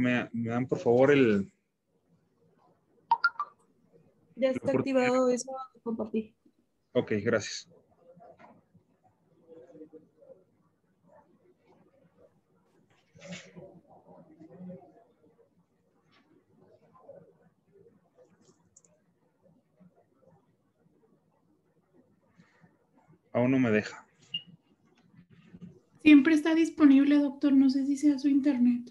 me dan por favor el... Ya está activado eso, compartir. Ok, gracias. Aún no me deja. Siempre está disponible, doctor. No sé si sea su internet.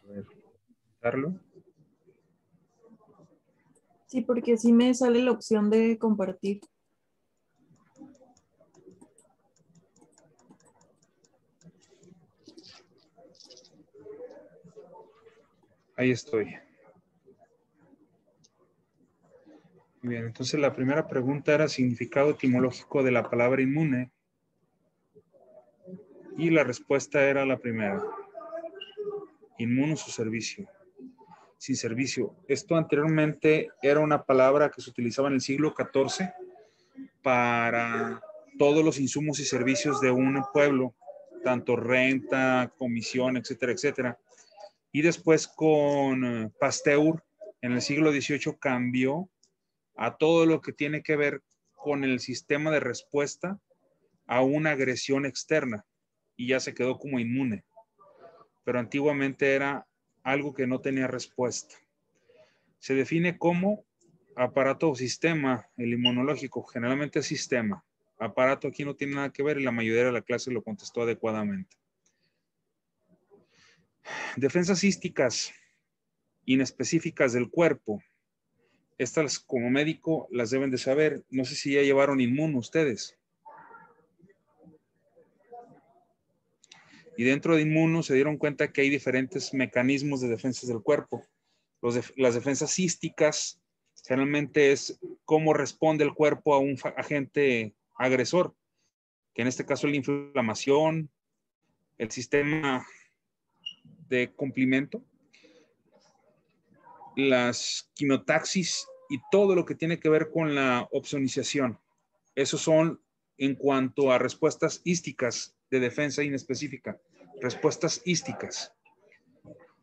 A ver, darlo. Sí, porque sí me sale la opción de compartir. Ahí estoy. Bien, entonces la primera pregunta era significado etimológico de la palabra inmune. Y la respuesta era la primera. Inmunus o servicio. Sin servicio. Esto anteriormente era una palabra que se utilizaba en el siglo XIV para todos los insumos y servicios de un pueblo, tanto renta, comisión, etcétera, etcétera. Y después con Pasteur, en el siglo XVIII, cambió a todo lo que tiene que ver con el sistema de respuesta a una agresión externa y ya se quedó como inmune. Pero antiguamente era algo que no tenía respuesta. Se define como aparato o sistema, el inmunológico, generalmente es sistema. Aparato aquí no tiene nada que ver y la mayoría de la clase lo contestó adecuadamente. Defensas císticas inespecíficas del cuerpo. Estas como médico las deben de saber. No sé si ya llevaron inmuno ustedes. Y dentro de inmuno se dieron cuenta que hay diferentes mecanismos de defensas del cuerpo. Las defensas císticas generalmente es cómo responde el cuerpo a un agente agresor, que en este caso es la inflamación, el sistema de cumplimiento, las quimiotaxis y todo lo que tiene que ver con la opsonización. Esos son en cuanto a respuestas hísticas de defensa inespecífica, respuestas hísticas.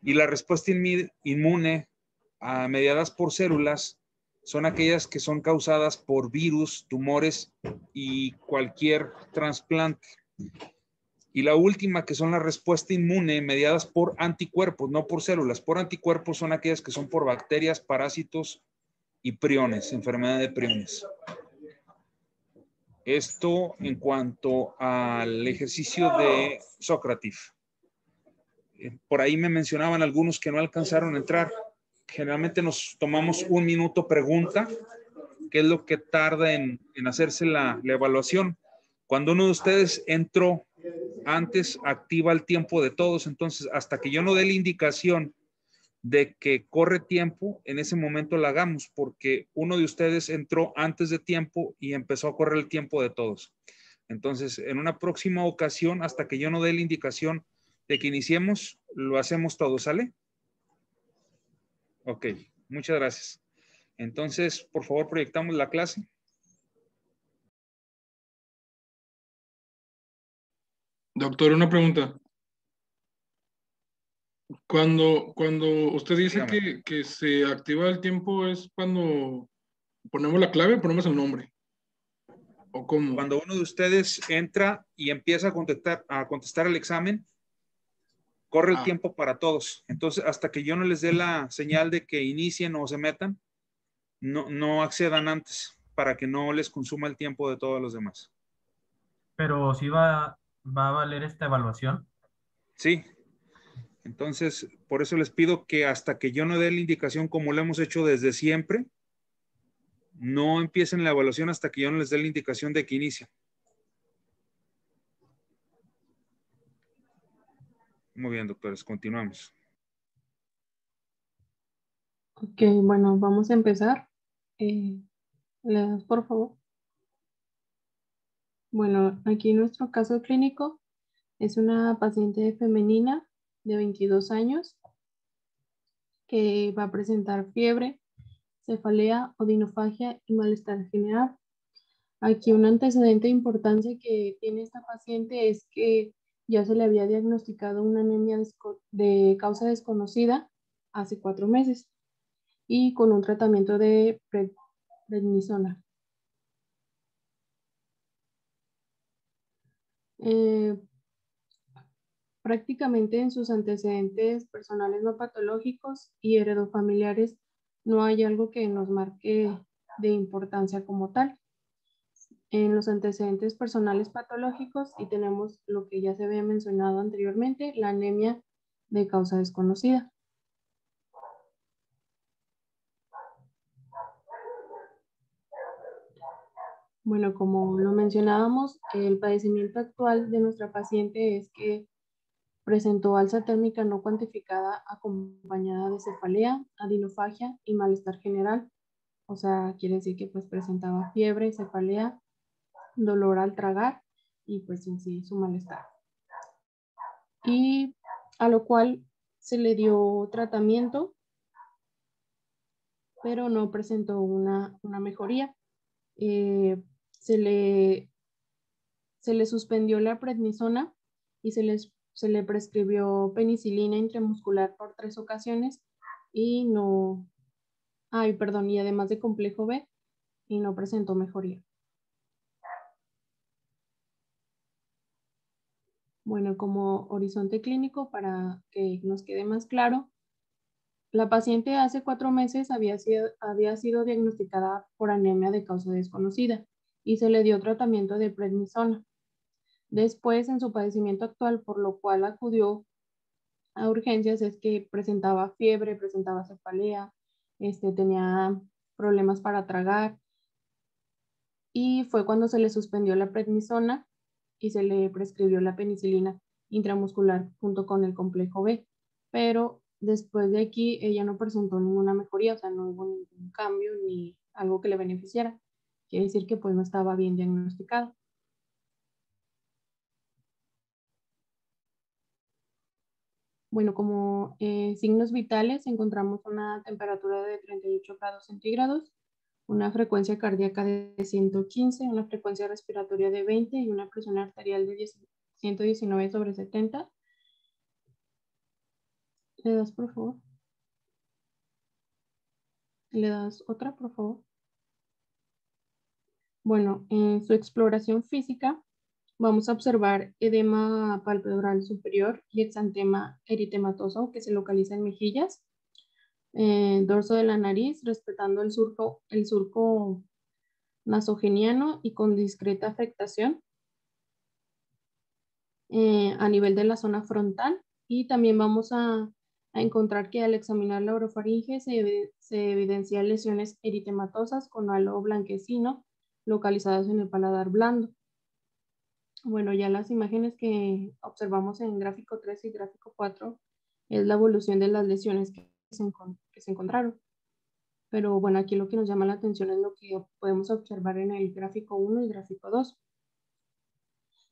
Y la respuesta inmune mediadas por células son aquellas que son causadas por virus, tumores y cualquier trasplante. Y la última, que son la respuesta inmune mediadas por anticuerpos, no por células. Por anticuerpos son aquellas que son por bacterias, parásitos y priones, enfermedad de priones. Esto en cuanto al ejercicio de Sócrates. Por ahí me mencionaban algunos que no alcanzaron a entrar. Generalmente nos tomamos un minuto pregunta, que es lo que tarda en hacerse la evaluación. Cuando uno de ustedes entró antes, activa el tiempo de todos. Entonces, hasta que yo no dé la indicación de que corre tiempo, en ese momento la hagamos, porque uno de ustedes entró antes de tiempo y empezó a correr el tiempo de todos. Entonces, en una próxima ocasión, hasta que yo no dé la indicación de que iniciemos, lo hacemos todo, ¿sale? Ok, muchas gracias. Entonces, por favor, proyectamos la clase. Doctor, una pregunta. Cuando usted dice que se activa el tiempo, ¿es cuando ponemos la clave o ponemos el nombre? ¿O cómo? Cuando uno de ustedes entra y empieza a contestar el examen, corre el tiempo para todos. Entonces, hasta que yo no les dé la señal de que inicien o se metan, no accedan antes para que no les consuma el tiempo de todos los demás. Pero sí va a valer esta evaluación. Sí. Entonces, por eso les pido que hasta que yo no dé la indicación, como lo hemos hecho desde siempre, no empiecen la evaluación hasta que yo no les dé la indicación de que inicia. Muy bien, doctores, continuamos. Ok, bueno, vamos a empezar. ¿Le das, por favor? Bueno, aquí nuestro caso clínico es una paciente femenina de 22 años que va a presentar fiebre, cefalea, odinofagia y malestar general. Aquí un antecedente de importancia que tiene esta paciente es que ya se le había diagnosticado una anemia de causa desconocida hace 4 meses y con un tratamiento de prednisona. Prácticamente en sus antecedentes personales no patológicos y heredofamiliares no hay algo que nos marque de importancia como tal. En los antecedentes personales patológicos y tenemos lo que ya se había mencionado anteriormente, la anemia de causa desconocida. Bueno, como lo mencionábamos, el padecimiento actual de nuestra paciente es que presentó alza térmica no cuantificada acompañada de cefalea, adenofagia y malestar general. O sea, quiere decir que pues presentaba fiebre, cefalea, dolor al tragar y pues en sí su malestar. Y a lo cual se le dio tratamiento, pero no presentó una mejoría. Se le suspendió la prednisona y se le prescribió penicilina intramuscular por 3 ocasiones y no, y además de complejo B, y no presentó mejoría. Bueno, como horizonte clínico, para que nos quede más claro, la paciente hace 4 meses había sido diagnosticada por anemia de causa desconocida y se le dio tratamiento de prednisona. Después, en su padecimiento actual, por lo cual acudió a urgencias, es que presentaba fiebre, presentaba cefalea, tenía problemas para tragar, y fue cuando se le suspendió la prednisona y se le prescribió la penicilina intramuscular junto con el complejo B. Pero después de aquí ella no presentó ninguna mejoría, o sea, no hubo ningún cambio ni algo que le beneficiara. Quiere decir que pues no estaba bien diagnosticado. Bueno, como signos vitales encontramos una temperatura de 38 grados centígrados, una frecuencia cardíaca de 115, una frecuencia respiratoria de 20 y una presión arterial de 119/70. ¿Le das, por favor? ¿Le das otra, por favor? Bueno, en su exploración física vamos a observar edema palpebral superior y exantema eritematoso que se localiza en mejillas, dorso de la nariz, respetando el surco nasogeniano y con discreta afectación a nivel de la zona frontal. Y también vamos a encontrar que al examinar la orofaringe se evidencian lesiones eritematosas con halo blanquecino localizadas en el paladar blando. Bueno, ya las imágenes que observamos en gráfico 3 y gráfico 4 es la evolución de las lesiones que se encontraron. Pero bueno, aquí lo que nos llama la atención es lo que podemos observar en el gráfico 1 y gráfico 2.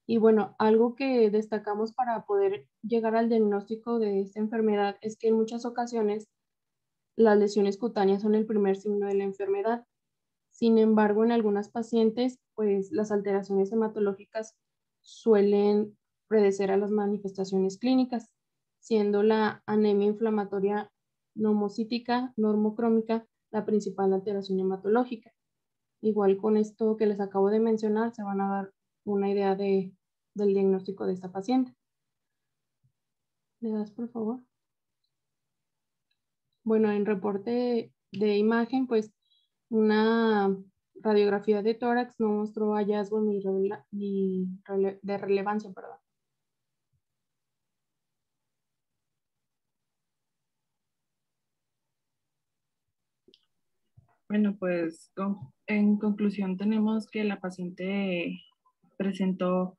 Y bueno, algo que destacamos para poder llegar al diagnóstico de esta enfermedad es que en muchas ocasiones las lesiones cutáneas son el primer signo de la enfermedad. Sin embargo, en algunas pacientes, pues las alteraciones hematológicas suelen predecer a las manifestaciones clínicas, siendo la anemia inflamatoria nomocítica normocrómica la principal alteración hematológica. Igual con esto que les acabo de mencionar, se van a dar una idea del diagnóstico de esta paciente. ¿Le das, por favor? Bueno, en reporte de imagen, pues una radiografía de tórax no mostró hallazgo de relevancia, perdón. Bueno, pues en conclusión tenemos que la paciente presentó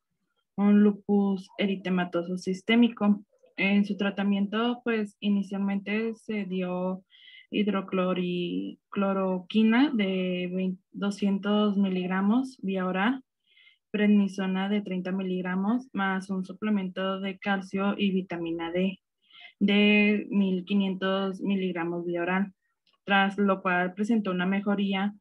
un lupus eritematoso sistémico. En su tratamiento, pues inicialmente se dio hidrocloroquina de 200 miligramos vía oral, prednisona de 30 miligramos, más un suplemento de calcio y vitamina D de 1500 miligramos vía oral, tras lo cual presentó una mejoría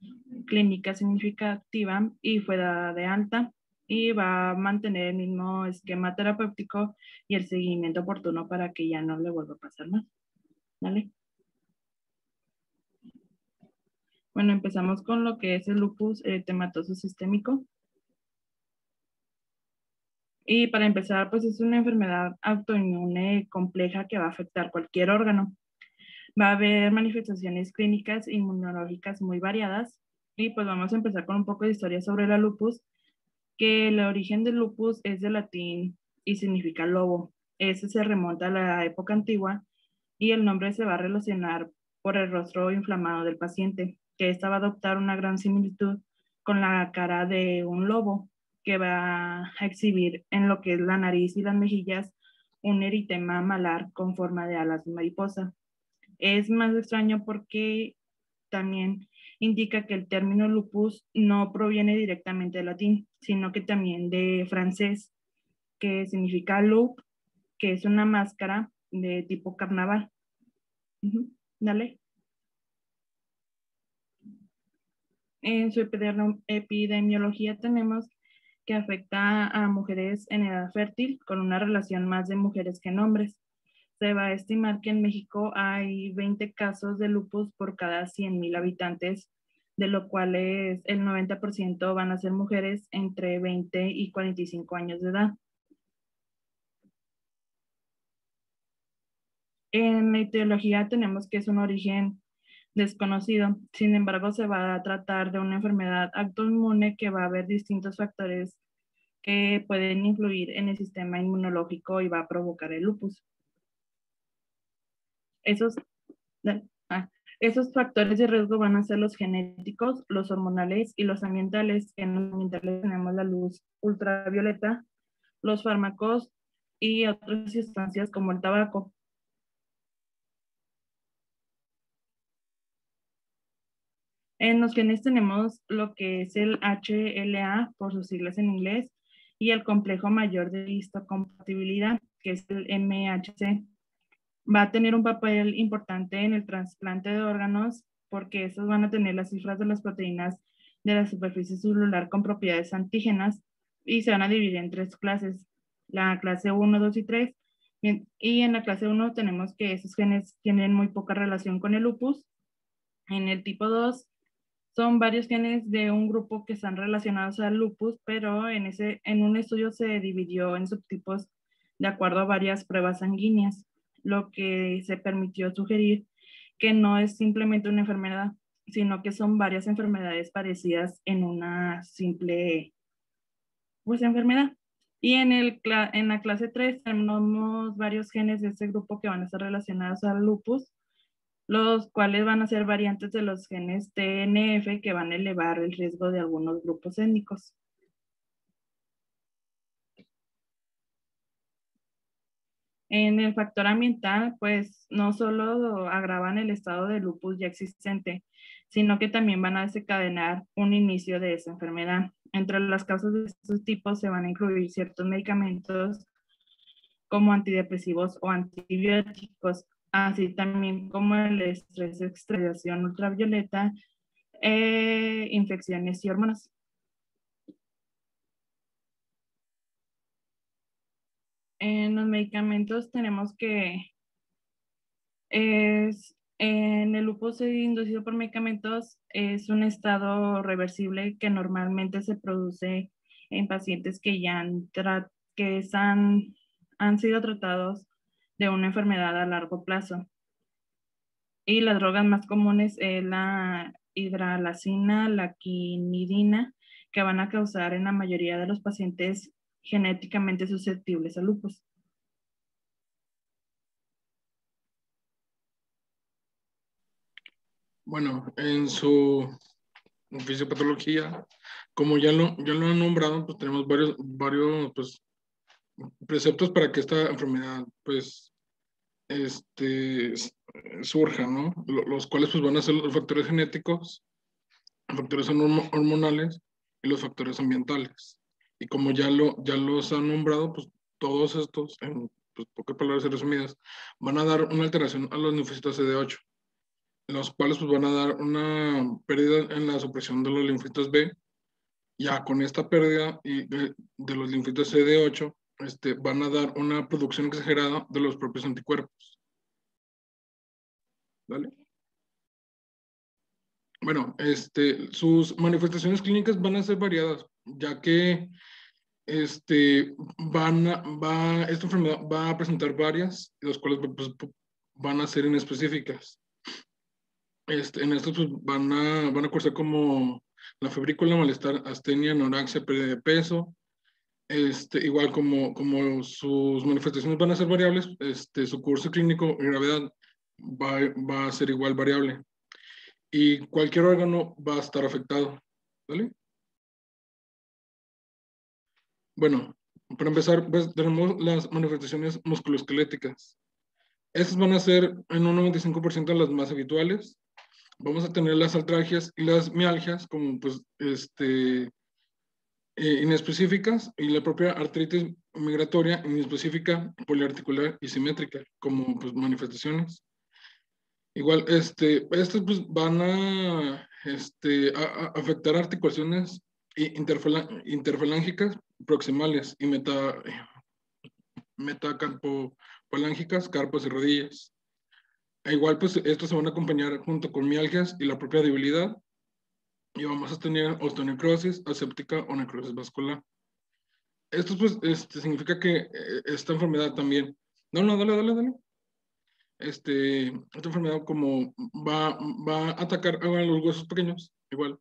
clínica significativa y fue dada de alta. y va a mantener el mismo esquema terapéutico y el seguimiento oportuno para que ya no le vuelva a pasar más. ¿Vale? Bueno, empezamos con lo que es el lupus eritematoso sistémico. Y para empezar, pues es una enfermedad autoinmune compleja que va a afectar cualquier órgano. Va a haber manifestaciones clínicas inmunológicas muy variadas. Y pues vamos a empezar con un poco de historia sobre la lupus, que el origen del lupus es del latín y significa lobo. Ese se remonta a la época antigua y el nombre se va a relacionar por el rostro inflamado del paciente, que esta va a adoptar una gran similitud con la cara de un lobo, que va a exhibir en lo que es la nariz y las mejillas un eritema malar con forma de alas de mariposa. Es más extraño porque también indica que el término lupus no proviene directamente del latín, sino que también de francés, que significa loup, que es una máscara de tipo carnaval. Dale. En su epidemiología tenemos que afecta a mujeres en edad fértil con una relación más de mujeres que en hombres. Se va a estimar que en México hay 20 casos de lupus por cada 100,000 habitantes, de lo cual el 90% van a ser mujeres entre 20 y 45 años de edad. En la etiología tenemos que es un origen desconocido. Sin embargo, se va a tratar de una enfermedad autoinmune que va a haber distintos factores que pueden influir en el sistema inmunológico y va a provocar el lupus. Esos factores de riesgo van a ser los genéticos, los hormonales y los ambientales. En los ambientales tenemos la luz ultravioleta, los fármacos y otras sustancias como el tabaco. En los genes tenemos lo que es el HLA, por sus siglas en inglés, y el complejo mayor de histocompatibilidad, que es el MHC. Va a tener un papel importante en el trasplante de órganos porque esos van a tener las cifras de las proteínas de la superficie celular con propiedades antígenas y se van a dividir en 3 clases, la clase 1, 2 y 3. Y en la clase 1 tenemos que esos genes tienen muy poca relación con el lupus. En el tipo 2 son varios genes de un grupo que están relacionados al lupus, pero en un estudio se dividió en subtipos de acuerdo a varias pruebas sanguíneas, lo que se permitió sugerir que no es simplemente una enfermedad, sino que son varias enfermedades parecidas en una simple enfermedad. Y en la clase 3 tenemos varios genes de este grupo que van a estar relacionados al lupus, los cuales van a ser variantes de los genes TNF que van a elevar el riesgo de algunos grupos étnicos. En el factor ambiental, pues no solo agravan el estado de lupus ya existente, sino que también van a desencadenar un inicio de esa enfermedad. Entre las causas de estos tipos se van a incluir ciertos medicamentos como antidepresivos o antibióticos, así también como el estrés, radiación ultravioleta, infecciones y hormonas. En los medicamentos tenemos que en el lupus inducido por medicamentos es un estado reversible que normalmente se produce en pacientes que ya han sido tratados de una enfermedad a largo plazo. Y las drogas más comunes es la hidralazina, la quinidina, que van a causar en la mayoría de los pacientes genéticamente susceptibles al lupus. Bueno, en su fisiopatología, como ya lo han nombrado, pues tenemos varios pues, preceptos para que esta enfermedad pues surja, ¿no? Los cuales pues van a ser los factores genéticos, factores hormonales y los factores ambientales. Y como ya los han nombrado, pues todos estos, en pues, pocas palabras resumidas, van a dar una alteración a los linfocitos CD8, los cuales pues van a dar una pérdida en la supresión de los linfocitos B Ya con esta pérdida de los linfocitos CD8, van a dar una producción exagerada de los propios anticuerpos. ¿Vale? Bueno, sus manifestaciones clínicas van a ser variadas, ya que esta enfermedad va a presentar varias, las cuales pues, van a ser inespecíficas. En estos pues, van a cursar como la febrícula, malestar, astenia, anorexia, pérdida de peso. Igual como sus manifestaciones van a ser variables, su curso clínico y gravedad va a ser igual variable. Y cualquier órgano va a estar afectado. ¿Vale? Bueno, para empezar, pues, tenemos las manifestaciones musculoesqueléticas. Estas van a ser en un 95% las más habituales. Vamos a tener las artralgias y las mialgias como pues inespecíficas, y la propia artritis migratoria inespecífica, poliarticular y simétrica como pues manifestaciones. Igual, estas pues van a afectar articulaciones interfalángicas proximales y metacarpofalángicas, carpos y rodillas. E igual, pues estos se van a acompañar junto con mialgias y la propia debilidad, y vamos a tener osteonecrosis aséptica o necrosis vascular. Esto pues significa que esta enfermedad también, dale. Esta enfermedad como va a atacar a los huesos pequeños, igual,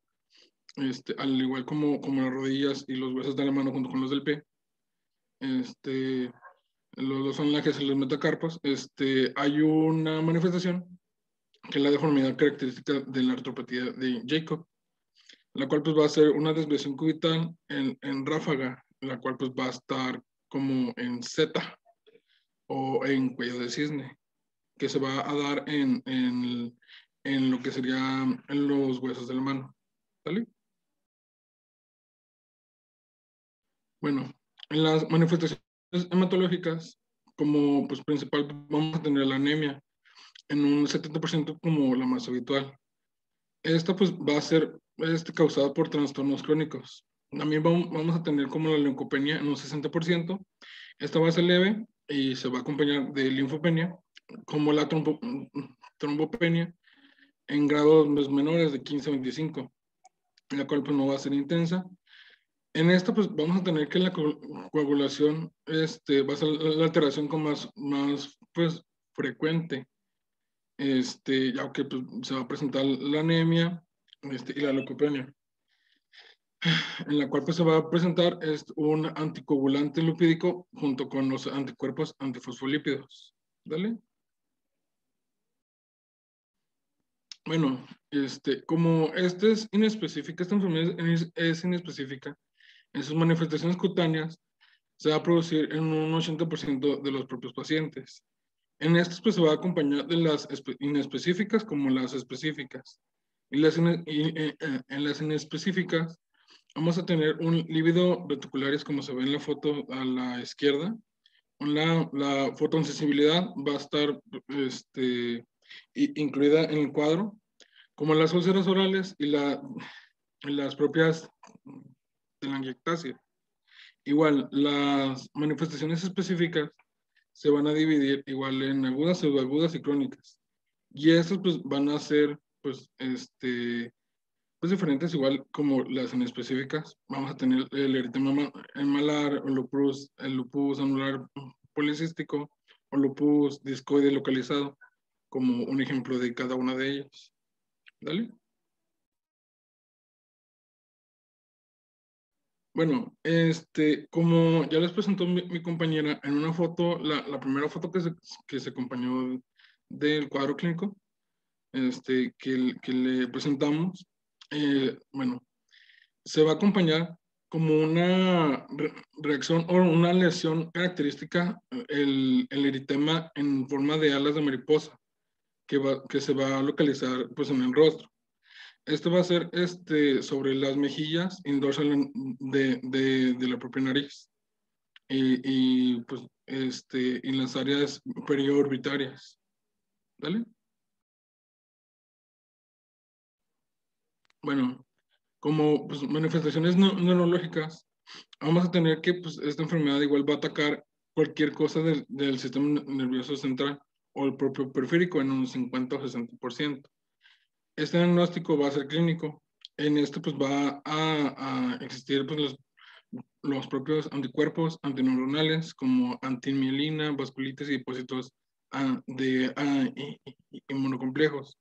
al igual como las rodillas y los huesos de la mano junto con los del pie, los falanges y los metacarpos, hay una manifestación que es la deformidad característica de la artropatía de Jacob, la cual pues va a ser una desviación cubital en ráfaga, la cual pues va a estar como en Z o en cuello de cisne, que se va a dar en lo que sería en los huesos de la mano. ¿Vale? Bueno, en las manifestaciones hematológicas, como pues principal vamos a tener la anemia en un 70% como la más habitual. Esta pues va a ser causada por trastornos crónicos. También vamos a tener como la leucopenia en un 60%. Esta va a ser leve y se va a acompañar de linfopenia, como la trombopenia en grados menores de 15 a 25, la cual pues no va a ser intensa. En esta pues vamos a tener que la coagulación va a ser la alteración con más pues frecuente, ya que pues, se va a presentar la anemia y la leucopenia, en la cual pues se va a presentar un anticoagulante lipídico junto con los anticuerpos antifosfolípidos. ¿Dale? Bueno, como es inespecífica, esta enfermedad es inespecífica, en sus manifestaciones cutáneas se va a producir en un 80% de los propios pacientes. En estas pues se va a acompañar de las inespecíficas como las específicas. Y en las inespecíficas vamos a tener un lívido reticularis, como se ve en la foto a la izquierda. La fotosensibilidad va a estar incluida en el cuadro, como las úlceras orales y las propias telangiectasia. Igual, las manifestaciones específicas se van a dividir igual en agudas, pseudoagudas y crónicas. Y estas pues van a ser pues pues diferentes, igual como las inespecíficas. Vamos a tener el eritema malar, el lupus anular policístico o lupus discoide localizado, como un ejemplo de cada una de ellas. ¿Dale? Bueno, como ya les presentó mi compañera en una foto, la primera foto que se acompañó del cuadro clínico, que le presentamos, bueno, se va a acompañar como una reacción o una lesión característica, el eritema en forma de alas de mariposa, que se va a localizar pues en el rostro. Esto va a ser sobre las mejillas y dorsal de la propia nariz y pues en las áreas periorbitarias. ¿Vale? Bueno, como pues, manifestaciones neurológicas, vamos a tener que pues, esta enfermedad igual va a atacar cualquier cosa del sistema nervioso central o el propio periférico en un 50 o 60%. Este diagnóstico va a ser clínico. En esto pues va a existir pues, los propios anticuerpos antineuronales como antimielina, vasculitis y depósitos de inmunocomplejos.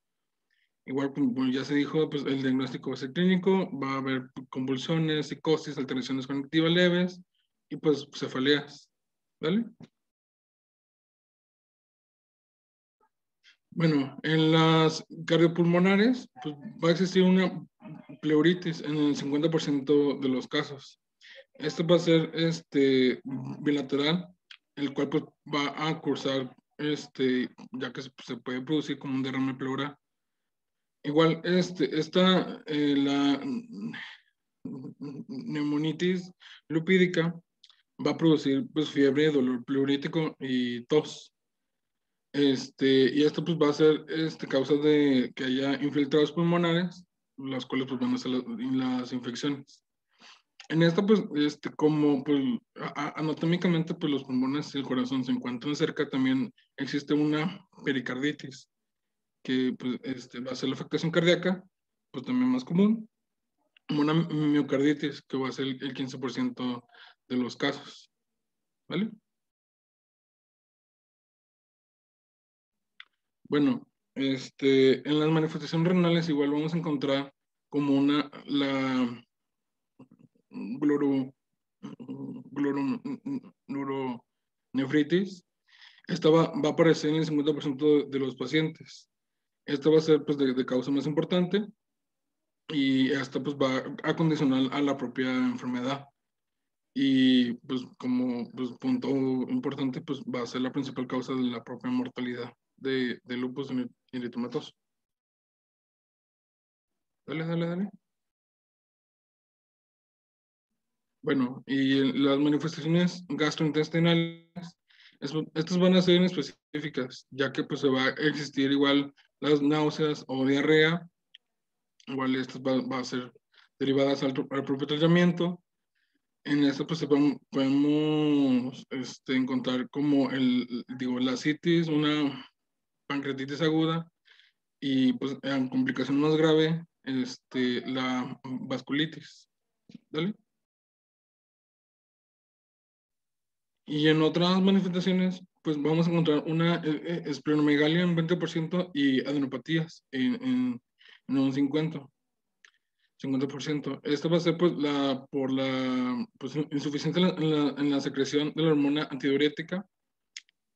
Igual, como ya se dijo, pues el diagnóstico va a ser clínico, va a haber convulsiones, psicosis, alteraciones cognitivas leves y pues cefaleas, ¿vale? Bueno, en las cardiopulmonares, pues va a existir una pleuritis en el 50% de los casos. Esto va a ser bilateral, el cual pues, va a cursar, ya que se puede producir como un derrame pleural. Igual, la neumonitis lupídica va a producir pues, fiebre, dolor pleurítico y tos. Y esto pues, va a ser causa de que haya infiltrados pulmonares, las cuales pues, van a ser las infecciones. En esta, pues, como pues, anatómicamente, pues los pulmones y el corazón se encuentran cerca, también existe una pericarditis, que pues, va a ser la afectación cardíaca, pues también más común, una miocarditis, que va a ser el 15% de los casos, ¿vale? Bueno, en las manifestaciones renales igual vamos a encontrar como la gloronefritis. Esta va a aparecer en el 50% de los pacientes. Esta va a ser pues, de causa más importante y esta pues, va a condicionar a la propia enfermedad. Y pues como pues, punto importante, pues va a ser la principal causa de la propia mortalidad de lupus eritematoso. Dale. Bueno, y las manifestaciones gastrointestinales, estas van a ser específicas, ya que pues se va a existir igual las náuseas o diarrea, igual estas va a ser derivadas al propio tratamiento. En esto pues podemos encontrar como la asitis, una pancreatitis aguda y pues en complicación más grave, la vasculitis. ¿Dale? Y en otras manifestaciones, pues vamos a encontrar una esplenomegalia en 20% y adenopatías en un 50%. Esto va a ser pues, por la pues, insuficiencia en la secreción de la hormona antidiurética,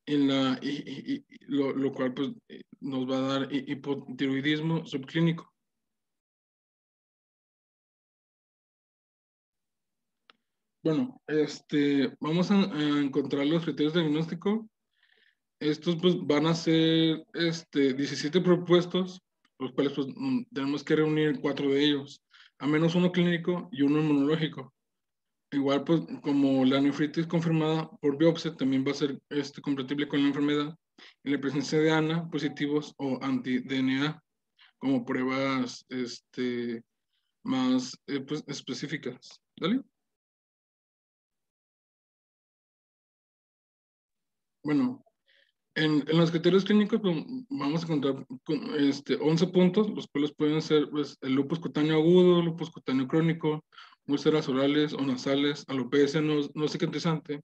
lo cual pues, nos va a dar hipotiroidismo subclínico. Bueno, vamos a encontrar los criterios de diagnóstico. Estos pues, van a ser 17 propuestos, los cuales pues, tenemos que reunir 4 de ellos, a menos uno clínico y uno inmunológico. Igual, pues, como la nefritis confirmada por biopsia también va a ser compatible con la enfermedad y la presencia de ANA positivos o anti-DNA como pruebas más pues, específicas. ¿Dale? Bueno, en los criterios clínicos pues, vamos a encontrar 11 puntos, los cuales pueden ser pues, el lupus cutáneo agudo, lupus cutáneo crónico, úlceras orales o nasales, alopecia no cicatrizante,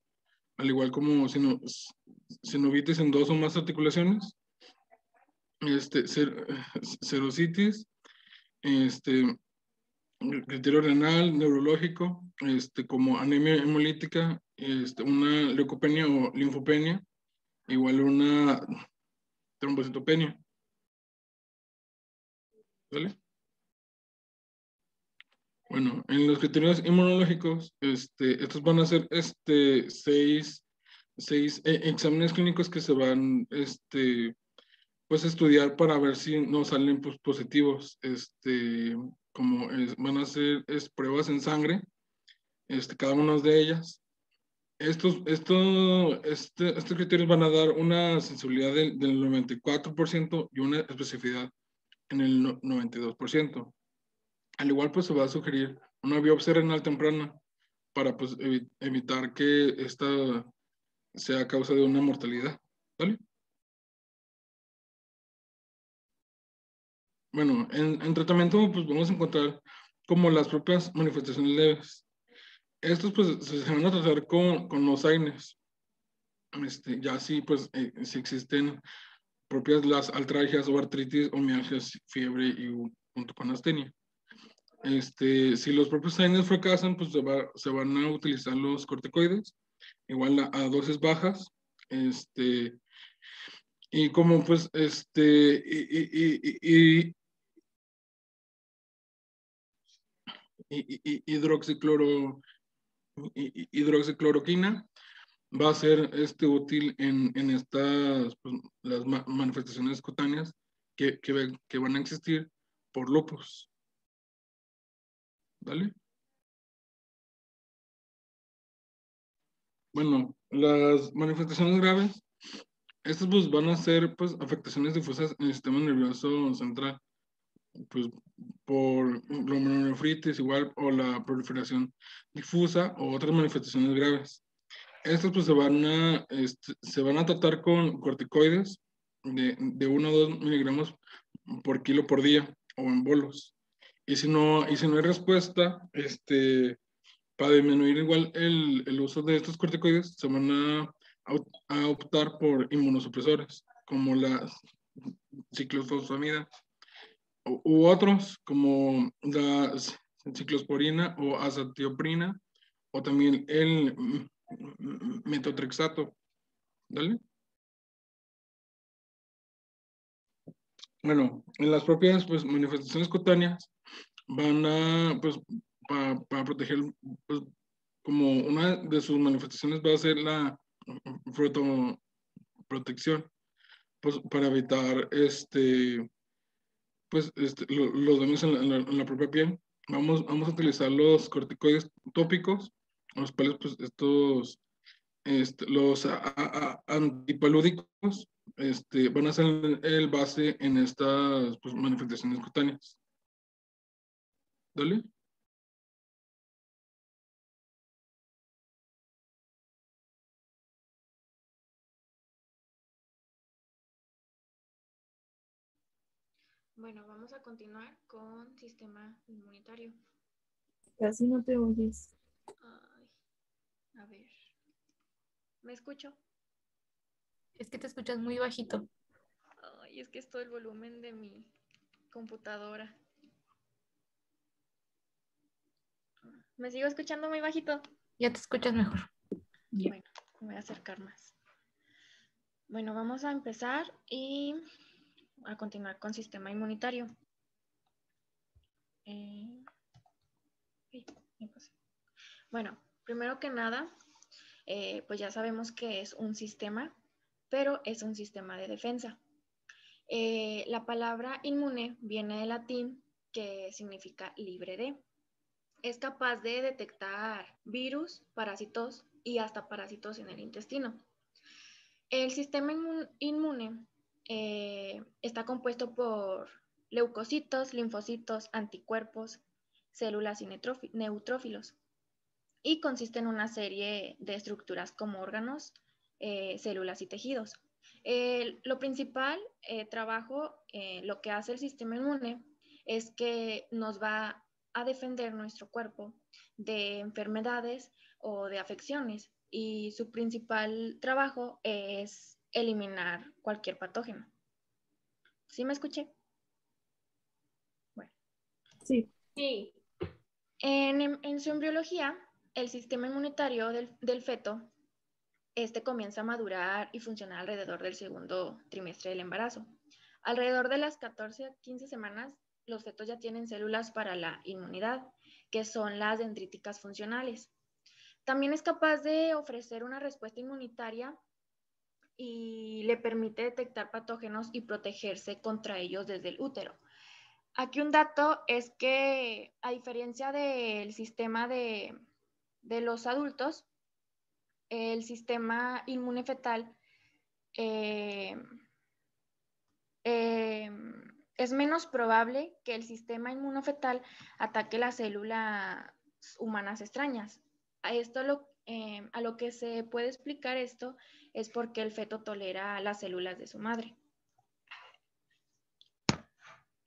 al igual como sinovitis en 2 o más articulaciones, serositis, criterio renal, neurológico, como anemia hemolítica, una leucopenia o linfopenia, igual una trombocitopenia. ¿Vale? Bueno, en los criterios inmunológicos, estos van a ser 6 exámenes clínicos que se van pues estudiar para ver si no salen pues, positivos. Van a ser pruebas en sangre, cada una de ellas. Estos criterios van a dar una sensibilidad del 94% y una especificidad en el 92%. Al igual, pues se va a sugerir una biopsia renal temprana para pues, evitar que esta sea causa de una mortalidad. ¿Vale? Bueno, en tratamiento pues vamos a encontrar como las propias manifestaciones leves. Estos pues se van a tratar con los AINES. Ya sí, pues si existen propias las artralgias o artritis o mialgias, fiebre y junto con astenia. Si los propios AINES fracasan, pues se van a utilizar los corticoides, igual a dosis bajas. Y como pues hidroxicloroquina va a ser útil en estas pues, las manifestaciones cutáneas que van a existir por lupus. ¿Vale? Bueno, las manifestaciones graves, estas pues van a ser pues afectaciones difusas en el sistema nervioso central, pues por glomerulonefritis igual o la proliferación difusa o otras manifestaciones graves. Estos pues se van a tratar con corticoides de 1 a 2 miligramos por kilo por día o en bolos. Y si no hay respuesta, para disminuir igual el uso de estos corticoides, se van a optar por inmunosupresores, como la ciclofosfamida, u otros, como la ciclosporina o azatioprina, o también el metotrexato. ¿Dale? Bueno, en las propias pues, manifestaciones cutáneas van a, pues, para proteger, pues, como una de sus manifestaciones va a ser la fotoprotección, pues para evitar los daños en la propia piel. Vamos a utilizar los corticoides tópicos, los cuales pues estos los antipalúdicos van a ser el base en estas pues, manifestaciones cutáneas. ¿Dale? Bueno, vamos a continuar con sistema inmunitario. Casi no te oyes. Ay, a ver. ¿Me escucho? Es que te escuchas muy bajito. Ay, es que es todo el volumen de mi computadora. ¿Me sigo escuchando muy bajito? Ya te escuchas mejor. Bueno, me voy a acercar más. Bueno, vamos a empezar y a continuar con sistema inmunitario. Bueno, primero que nada, pues ya sabemos que es un sistema, pero es un sistema de defensa. La palabra inmune viene del latín, que significa libre de. Es capaz de detectar virus, parásitos y hasta parásitos en el intestino. El sistema inmune está compuesto por leucocitos, linfocitos, anticuerpos, células y neutrófilos, y consiste en una serie de estructuras como órganos, células y tejidos. Lo principal lo que hace el sistema inmune es que nos va a defender nuestro cuerpo de enfermedades o de afecciones, y su principal trabajo es eliminar cualquier patógeno. ¿Sí me escuché? Bueno. Sí. Sí. En su embriología, el sistema inmunitario del feto comienza a madurar y funcionar alrededor del segundo trimestre del embarazo. Alrededor de las 14 a 15 semanas, los fetos ya tienen células para la inmunidad, que son las dendríticas funcionales. También es capaz de ofrecer una respuesta inmunitaria y le permite detectar patógenos y protegerse contra ellos desde el útero. Aquí un dato es que, a diferencia del sistema de los adultos, el sistema inmune fetal es menos probable que el sistema inmunofetal ataque las células humanas extrañas. A lo que se puede explicar esto es porque el feto tolera las células de su madre.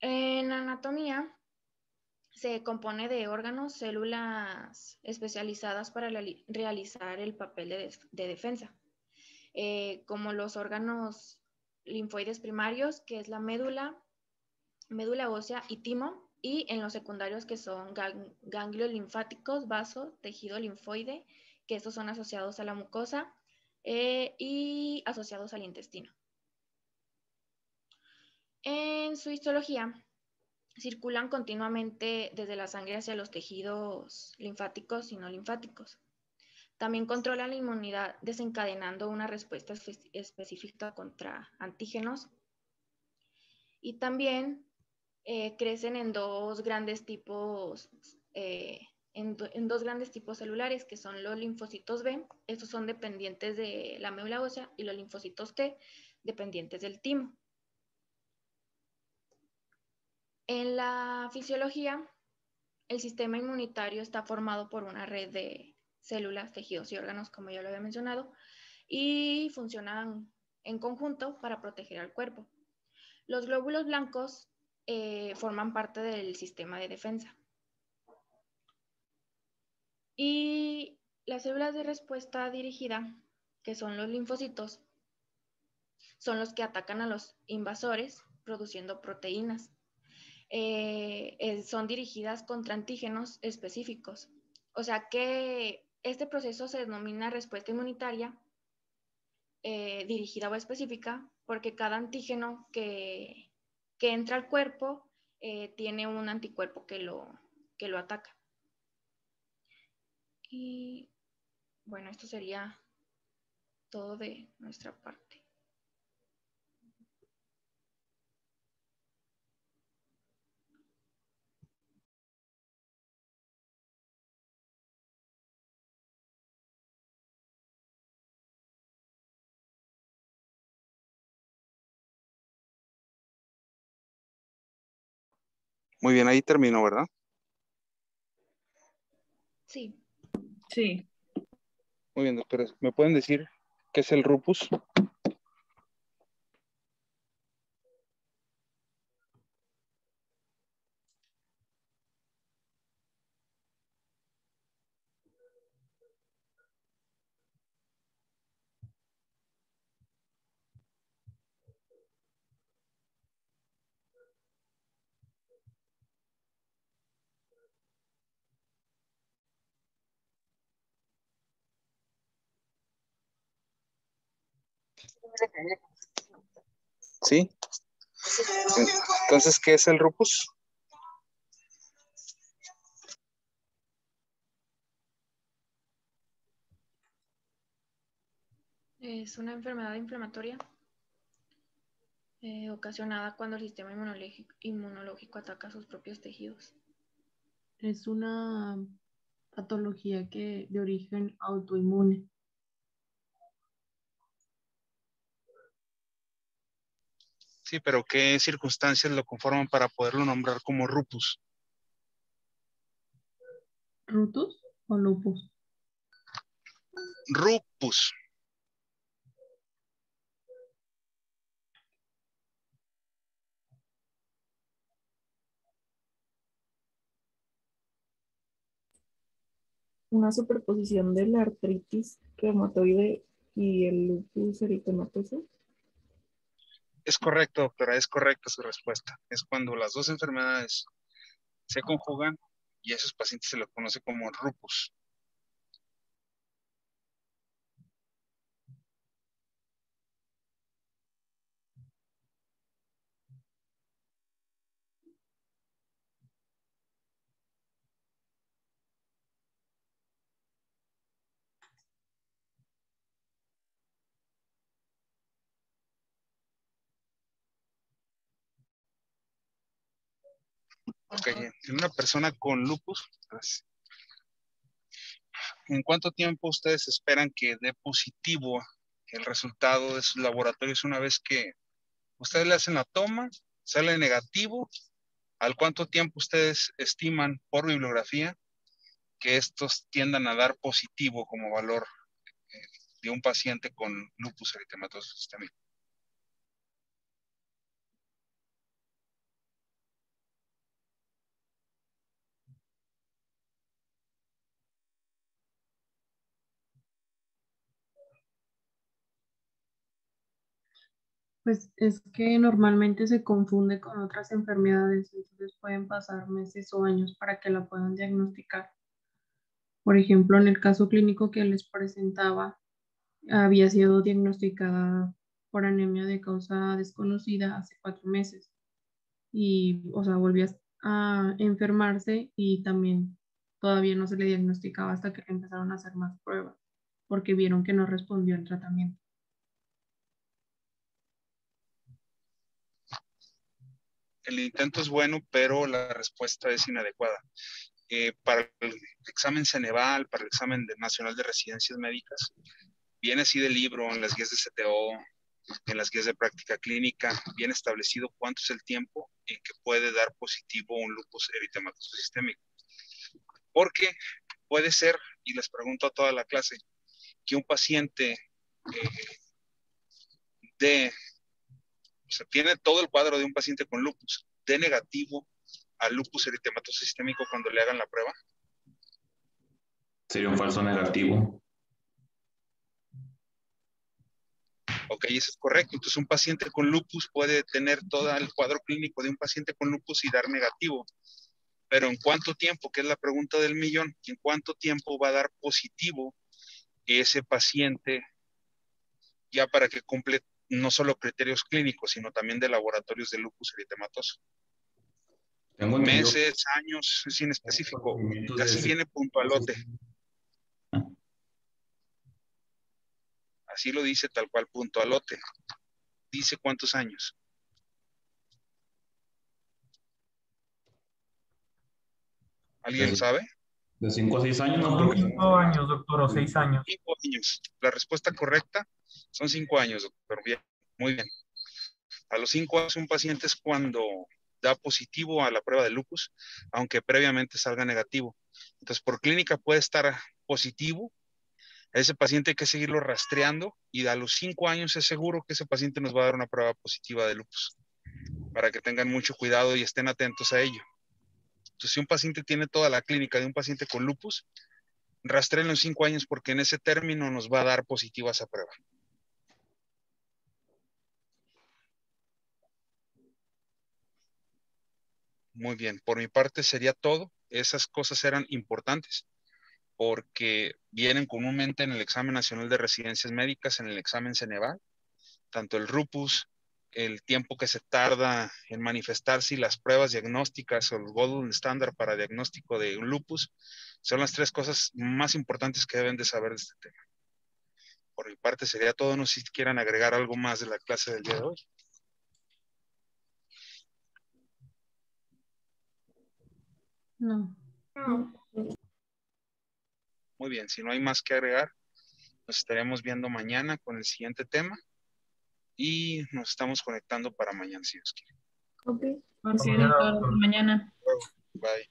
En anatomía se compone de órganos, células especializadas para realizar el papel de defensa, como los órganos linfoides primarios, que es la médula ósea y timo, y en los secundarios, que son ganglios linfáticos, vaso, tejido linfoide, que estos son asociados a la mucosa y asociados al intestino. En su histología, circulan continuamente desde la sangre hacia los tejidos linfáticos y no linfáticos. También controlan la inmunidad desencadenando una respuesta específica contra antígenos. Y también crecen en dos grandes tipos celulares, que son los linfocitos B, estos son dependientes de la médula ósea, y los linfocitos T, dependientes del timo. En la fisiología, el sistema inmunitario está formado por una red de células, tejidos y órganos, como ya lo había mencionado, y funcionan en conjunto para proteger al cuerpo. Los glóbulos blancos forman parte del sistema de defensa. Y las células de respuesta dirigida, que son los linfocitos, son los que atacan a los invasores produciendo proteínas. Son dirigidas contra antígenos específicos. O sea que este proceso se denomina respuesta inmunitaria dirigida o específica, porque cada antígeno que entra al cuerpo tiene un anticuerpo que lo ataca. Y bueno, esto sería todo de nuestra parte. Muy bien, ahí terminó, ¿verdad? Sí. Sí. Muy bien, doctores. ¿Me pueden decir qué es el lupus? Sí. Entonces, ¿qué es el lupus? Es una enfermedad inflamatoria ocasionada cuando el sistema inmunológico ataca sus propios tejidos. Es una patología de origen autoinmune. Sí, pero ¿qué circunstancias lo conforman para poderlo nombrar como lupus? ¿Rutus o lupus? Lupus. Una superposición de la artritis reumatoide y el lupus eritematoso. Es correcto, doctora, es correcta su respuesta. Es cuando las dos enfermedades se conjugan y a esos pacientes se les conoce como lupus. Ok, en una persona con lupus, ¿en cuánto tiempo ustedes esperan que dé positivo el resultado de sus laboratorios una vez que ustedes le hacen la toma, sale negativo, ¿al cuánto tiempo ustedes estiman por bibliografía que estos tiendan a dar positivo como valor de un paciente con lupus eritematoso sistémico? Pues es que normalmente se confunde con otras enfermedades, entonces pueden pasar meses o años para que la puedan diagnosticar. Por ejemplo, en el caso clínico que les presentaba, había sido diagnosticada por anemia de causa desconocida hace 4 meses y, o sea, volvió a enfermarse y también todavía no se le diagnosticaba hasta que le empezaron a hacer más pruebas porque vieron que no respondió al tratamiento. El intento es bueno, pero la respuesta es inadecuada. Para el examen Ceneval, para el examen nacional de residencias médicas, viene así del libro, en las guías de CTO, en las guías de práctica clínica, bien establecido cuánto es el tiempo en que puede dar positivo un lupus eritematoso sistémico. Porque puede ser, y les pregunto a toda la clase, que un paciente tiene todo el cuadro de un paciente con lupus, dé negativo al lupus eritematoso sistémico cuando le hagan la prueba. Sería un falso negativo. Ok, eso es correcto. Entonces, un paciente con lupus puede tener todo el cuadro clínico de un paciente con lupus y dar negativo. Pero ¿en cuánto tiempo? Que es la pregunta del millón. ¿En cuánto tiempo va a dar positivo ese paciente ya para que cumple no solo criterios clínicos, sino también de laboratorios de lupus eritematoso? Tengo entendido. Meses, años, es inespecífico. Procedimientos Así de viene puntualote. Así lo dice tal cual, puntualote. Dice cuántos años. ¿Alguien lo sabe? De 5 a 6 años, no, Son porque 5 años, doctor, o 6 años. 5 años. La respuesta correcta son 5 años, doctor. Bien, muy bien. A los 5 años un paciente es cuando da positivo a la prueba de lupus, aunque previamente salga negativo. Entonces, por clínica puede estar positivo. A ese paciente hay que seguirlo rastreando y a los 5 años es seguro que ese paciente nos va a dar una prueba positiva de lupus, para que tengan mucho cuidado y estén atentos a ello. Entonces, si un paciente tiene toda la clínica de un paciente con lupus, rastréenlo en 5 años porque en ese término nos va a dar positiva esa prueba. Muy bien, por mi parte sería todo. Esas cosas eran importantes porque vienen comúnmente en el examen nacional de residencias médicas, en el examen Ceneval, tanto el RUPUS, el tiempo que se tarda en manifestarse y las pruebas diagnósticas o el gold standard para diagnóstico de un lupus, son las 3 cosas más importantes que deben de saber de este tema. Por mi parte sería todo, no sé si quieran agregar algo más de la clase del día de hoy. No. Muy bien, si no hay más que agregar, nos estaremos viendo mañana con el siguiente tema y nos estamos conectando para mañana, si Dios quiere. Ok, doctor, hasta mañana. Bye.